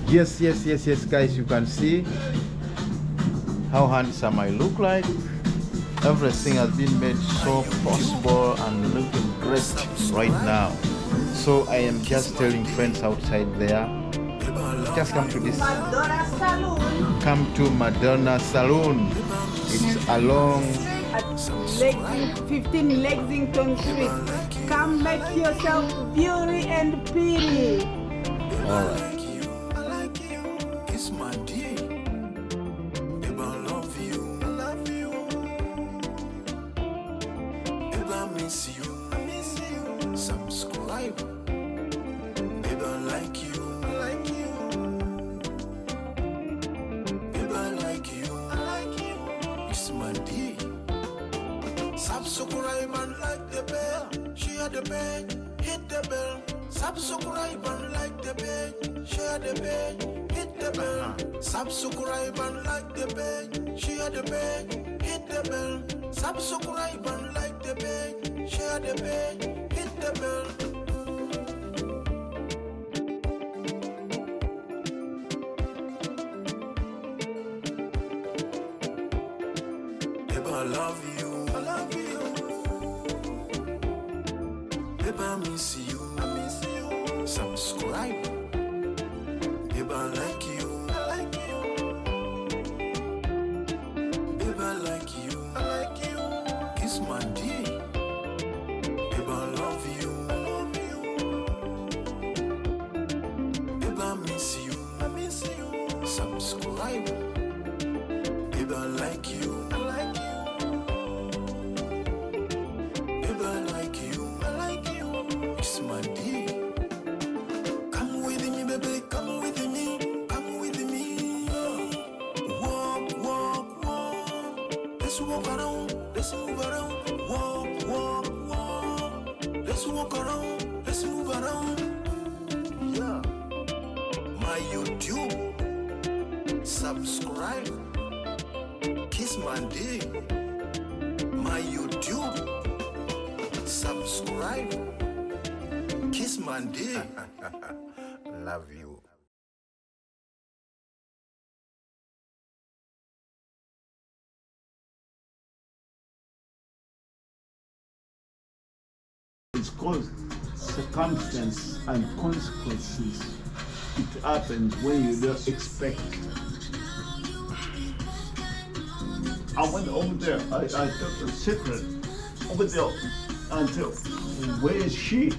Yes, guys, you can see how handsome I look like. Everything has been made so possible and looking great right now. So I am just telling friends outside there, just come to Madonna Salon. It's along 15 Lexington Street. Come make yourself beauty and pretty. All right. Subscribe. Baby, I like you. Baby, I like you. KISSMAN-D. Subscribe and like the bell. Share the page, hit the bell. Subscribe and like the page. Share the page, hit the bell. Subscribe and like the page. Share the page, hit the bell. Subscribe and like the page. Share the page, hit the bell. Baby, I love you. Baby, I miss you. Subscribe. Baby, I like you. Baby, I like you. KISSMAN-D. Baby, I love you. Baby, I miss you. Subscribe. Baby, I like you. Baby, I like you. KISSMAN-D. Come with me, baby. Come with me. Walk. Let's walk around. Let's move around. Walk. Let's walk around. Let's move around. Yeah. My YouTube. Subscribe. KISSMAN-D. My YouTube. Subscribe. KISSMAN-D. Love you. It's called circumstance and consequences. It happens when you don't expect it. I went over there, I took the secret over there until, where is she?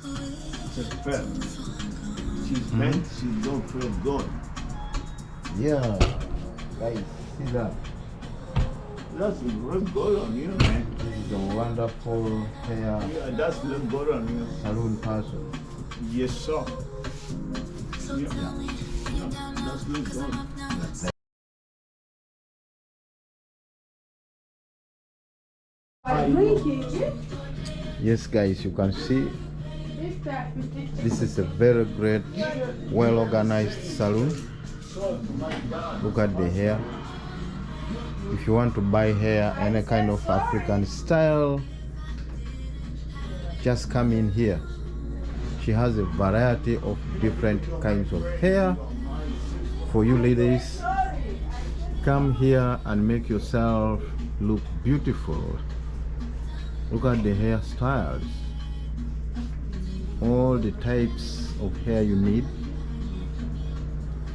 I said, "Fam, she's bent, she don't feel good." Yeah, guys, see that? That's look good on you, man. This is a wonderful hair Yeah, that's look good on you. salon person. Yes, sir. Yeah. That's look good. Yes, guys, you can see this is a very great, well organized salon. Look at the hair. If you want to buy hair, any kind of African style, just come in here. She has a variety of different kinds of hair for you ladies. Come here and make yourself look beautiful. Look at the hairstyles, all the types of hair you need.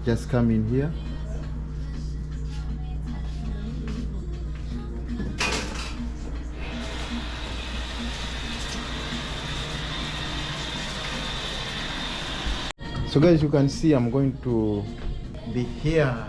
Just come in here. So guys, you can see I'm going to be here.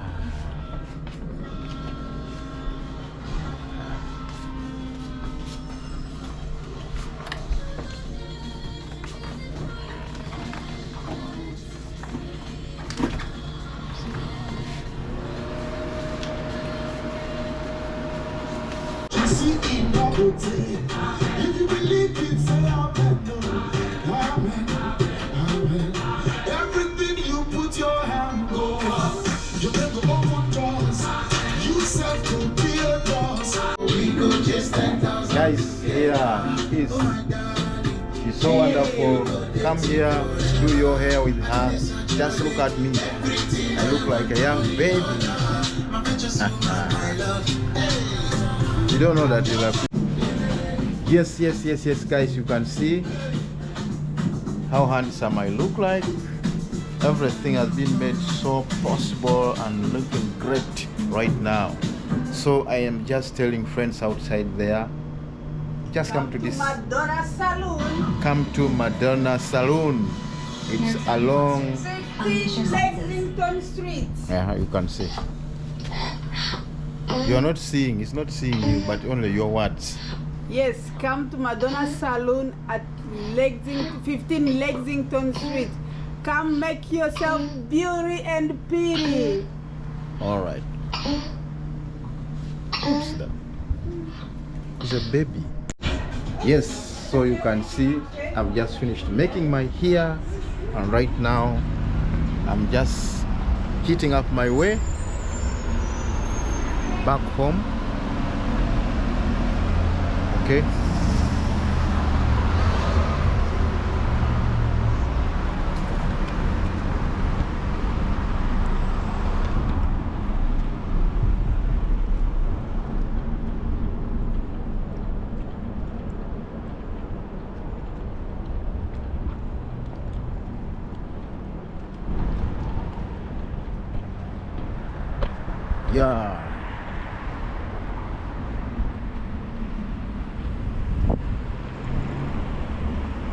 If you believe it, say amen. Amen. Everything you put your hand go up. You never open doors. You self to be a boss. We go just 10,000. Guys, here she is. She's so wonderful. Come here, do your hair with her. Just look at me. I look like a young baby. You don't know that you have. Yes, guys, you can see how handsome I look like. Everything has been made so possible and looking great right now. So I am just telling friends outside there, just come to this. Madonna Salon. Come to Madonna Salon. It's along 15 Lexington Street. Yeah, you can see. You're not seeing, it's not seeing you, but only your words. Yes, come to Madonna Salon at 15 Lexington Street. Come make yourself beauty and pretty. Alright. Oops, that. It's a baby. Yes, so you can see I've just finished making my hair, and right now I'm just heating up my way back home. Okay. Yeah.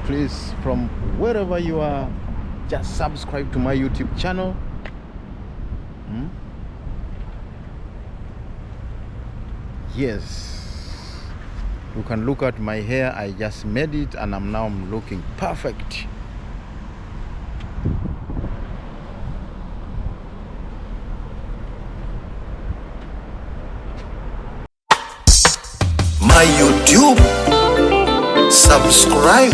Please, from wherever you are, just subscribe to my YouTube channel. Yes, you can look at my hair. I just made it and I'm now looking perfect. My YouTube, subscribe.